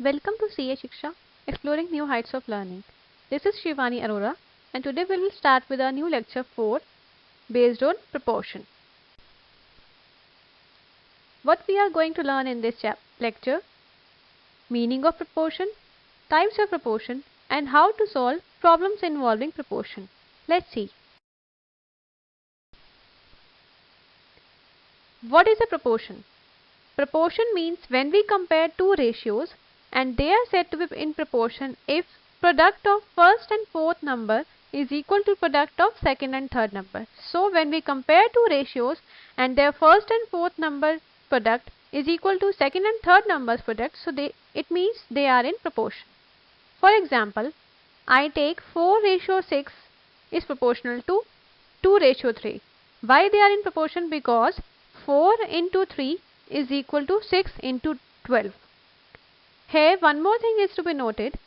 Welcome to CA Shiksha, Exploring New Heights of Learning. This is Shivani Arora, and today we will start with our new lecture 4 based on proportion. What we are going to learn in this lecture: meaning of proportion, types of proportion, and how to solve problems involving proportion. Let's see. What is a proportion? Proportion means when we compare two ratios and they are said to be in proportion if product of first and fourth number is equal to product of second and third number. So when we compare two ratios and their first and fourth number product is equal to second and third numbers product, so it means they are in proportion. For example, I take 4:6 is proportional to 2:3. Why they are in proportion? Because 4 into 3 is equal to 6 into 12. Here one more thing is to be noted.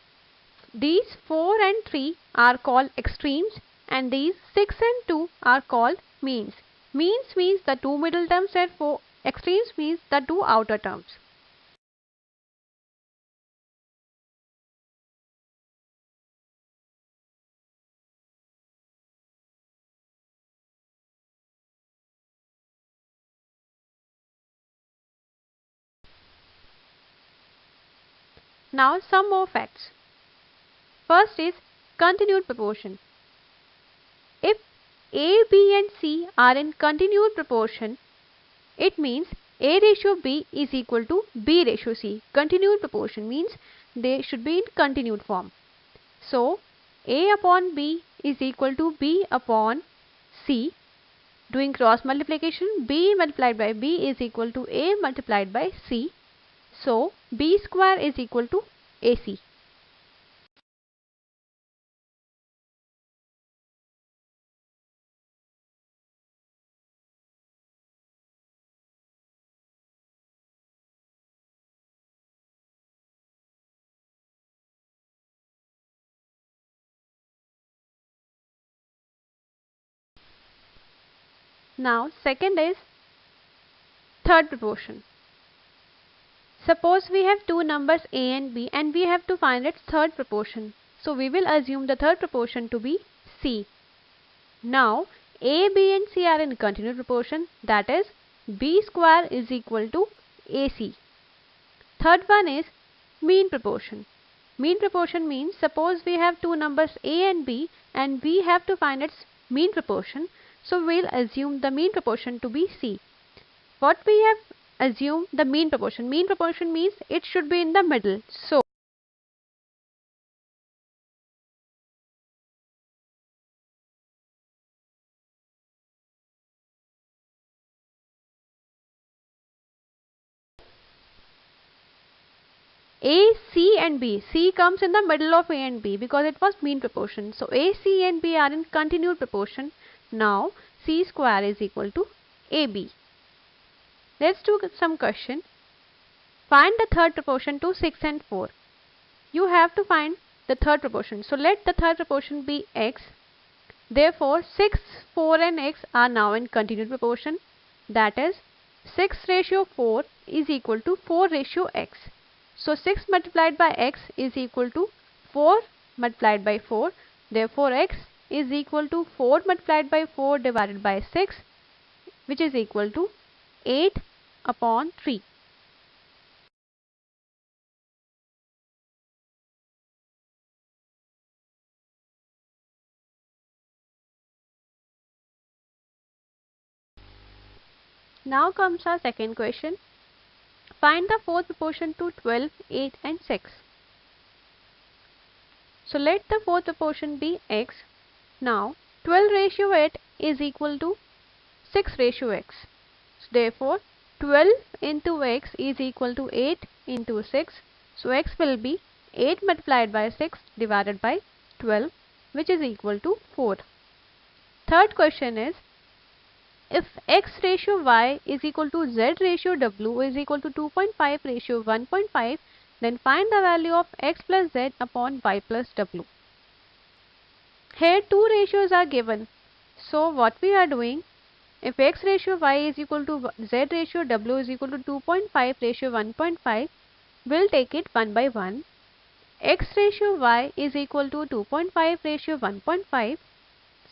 These 4 and 3 are called extremes and these 6 and 2 are called means. Means means the two middle terms and 4 extremes means the two outer terms. Now some more facts. First is continued proportion. If A, B and C are in continued proportion, it means A ratio B is equal to B ratio C. Continued proportion means they should be in continued form. So A upon B is equal to B upon C. Doing cross multiplication, B multiplied by B is equal to A multiplied by C. So B square is equal to AC. Now second is third proportion. Suppose we have two numbers A and B and we have to find its third proportion. So we will assume the third proportion to be C. Now A, B and C are in continued proportion, that is B square is equal to AC. Third one is mean proportion. Mean proportion means suppose we have two numbers A and B and we have to find its mean proportion. So we'll assume the mean proportion to be C. What we have assumed the mean proportion. Mean proportion means it should be in the middle. So A, C and B. C comes in the middle of A and B because it was mean proportion. So A, C and B are in continued proportion. Now C square is equal to AB. Let's do some question. Find the third proportion to 6 and 4. You have to find the third proportion. So let the third proportion be X. Therefore 6, 4 and X are now in continued proportion. That is 6:4 is equal to 4:X. So 6 multiplied by X is equal to 4 multiplied by 4. Therefore X is equal to 4 multiplied by 4 divided by 6, which is equal to 8 upon 3. Now comes our second question. Find the fourth proportion to 12, 8 and 6. So let the fourth proportion be X. Now 12:8 is equal to 6:X. So therefore 12 into X is equal to 8 into 6. So X will be 8 multiplied by 6 divided by 12, which is equal to 4. Third question is, if X ratio Y is equal to Z ratio W is equal to 2.5 ratio 1.5, then find the value of X plus Z upon Y plus W. Here two ratios are given. So what we are doing, if X ratio Y is equal to Z ratio W is equal to 2.5 ratio 1.5, We'll take it one by one. X ratio y is equal to 2.5 ratio 1.5.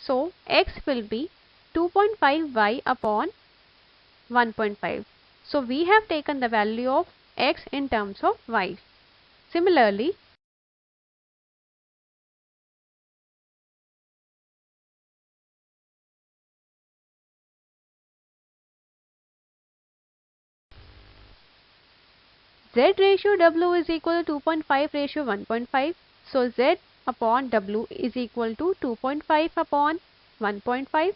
So x will be 2.5 y upon 1.5. So we have taken the value of x in terms of y. Similarly, z ratio w is equal to 2.5 ratio 1.5. So z upon w is equal to 2.5 upon 1.5.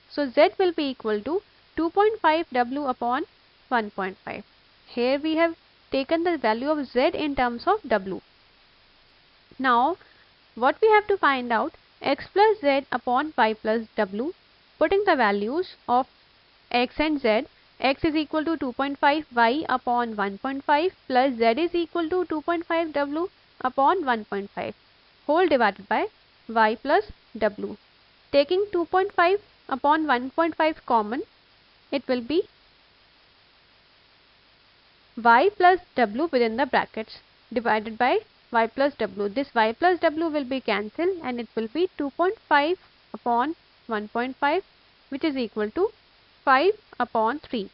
So z will be equal to 2.5 w upon 1.5. Here we have taken the value of z in terms of w. Now what we have to find out, x plus z upon y plus w. Putting the values of x and z, x is equal to 2.5 y upon 1.5 plus z is equal to 2.5 w upon 1.5 whole divided by y plus w. Taking 2.5 upon 1.5 common, it will be y plus w within the brackets divided by y plus w. This y plus w will be cancelled and it will be 2.5 upon 1.5, which is equal to 5 upon 3.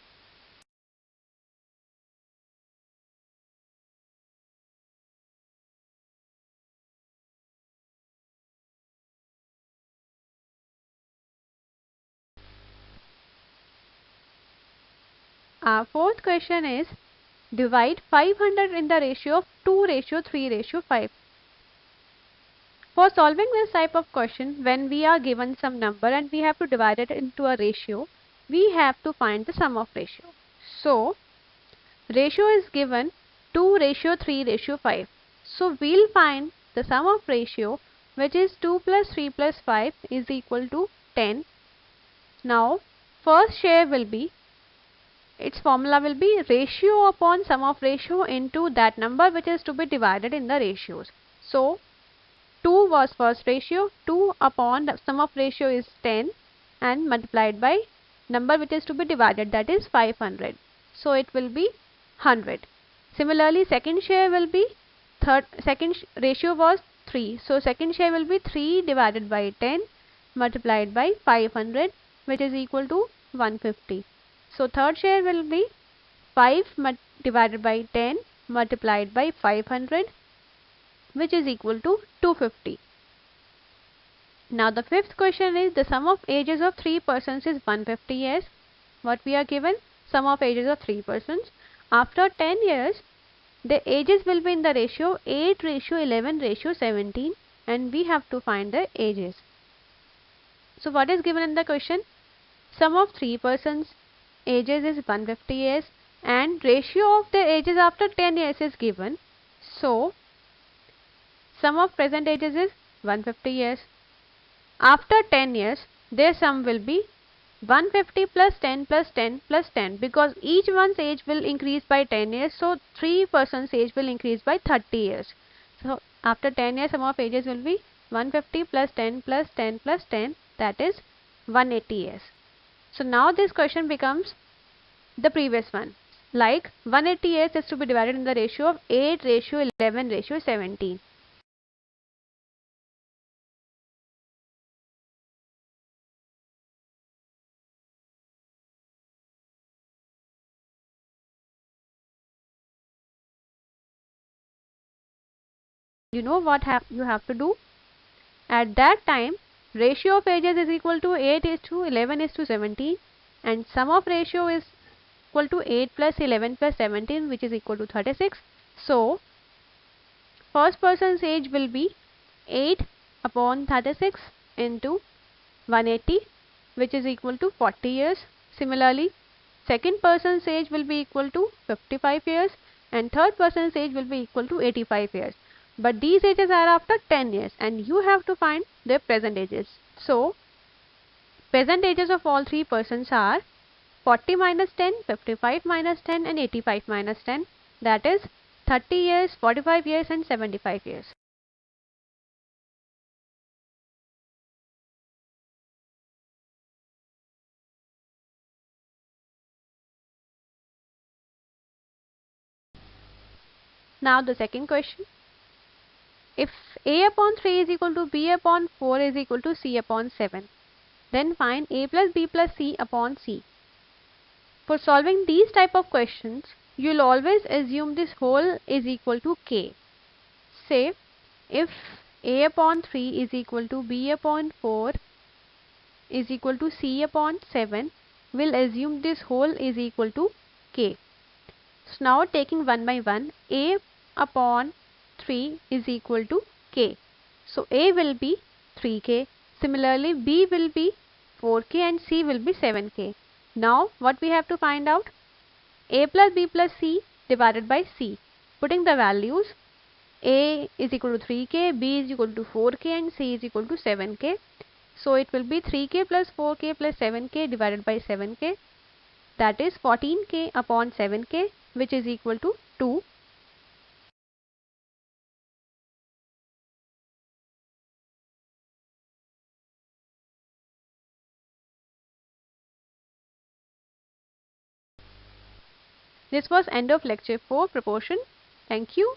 Our fourth question is, divide 500 in the ratio of 2 ratio 3 ratio 5. For solving this type of question, when we are given some number and we have to divide it into a ratio, we have to find the sum of ratio. So ratio is given 2 ratio 3 ratio 5. So we'll find the sum of ratio, which is 2 plus 3 plus 5 is equal to 10. Now first share will be, its formula will be ratio upon sum of ratio into that number which is to be divided in the ratios. So 2 was first ratio, 2 upon the sum of ratio is 10 and multiplied by number which is to be divided, that is 500. So it will be 100. Similarly, second share will be, second ratio was 3. So second share will be 3 divided by 10 multiplied by 500, which is equal to 150. So third share will be 5 divided by 10 multiplied by 500, which is equal to 250. Now the fifth question is, the sum of ages of 3 persons is 150 years. What we are given? Sum of ages of 3 persons. After 10 years, the ages will be in the ratio 8 ratio 11 ratio 17 and we have to find the ages. So what is given in the question? Sum of 3 persons ages is 150 years and ratio of their ages after 10 years is given. So sum of present ages is 150 years. After 10 years, their sum will be 150 plus 10 plus 10 plus 10, because each one's age will increase by 10 years. So 3 persons age will increase by 30 years. So after 10 years, sum of ages will be 150 plus 10 plus 10 plus 10, that is 180 years. So now this question becomes the previous one. Like 180 years is to be divided in the ratio of 8 ratio 11 ratio 17. You know what you have to do? At that time, ratio of ages is equal to 8 is to 11 is to 17 and sum of ratio is equal to 8 plus 11 plus 17, which is equal to 36. So first person's age will be 8 upon 36 into 180, which is equal to 40 years. Similarly, second person's age will be equal to 55 years and third person's age will be equal to 85 years. But these ages are after 10 years and you have to find their present ages. So present ages of all three persons are 40 minus 10, 55 minus 10 and 85 minus 10, that is 30 years, 45 years and 75 years. Now the second question. If A upon 3 is equal to B upon 4 is equal to C upon 7, then find A plus B plus C upon C. For solving these type of questions, you will always assume this whole is equal to K. Say, if A upon 3 is equal to B upon 4 is equal to C upon 7, we'll assume this whole is equal to K. So now taking one by one, A upon 3 is equal to K. So A will be 3K. Similarly, B will be 4K and C will be 7K. Now what we have to find out? A plus B plus C divided by C. Putting the values, A is equal to 3K, B is equal to 4K and C is equal to 7K. So it will be 3K plus 4K plus 7K divided by 7K. That is 14K upon 7K, which is equal to 2. This was end of lecture 4 proportion. Thank you.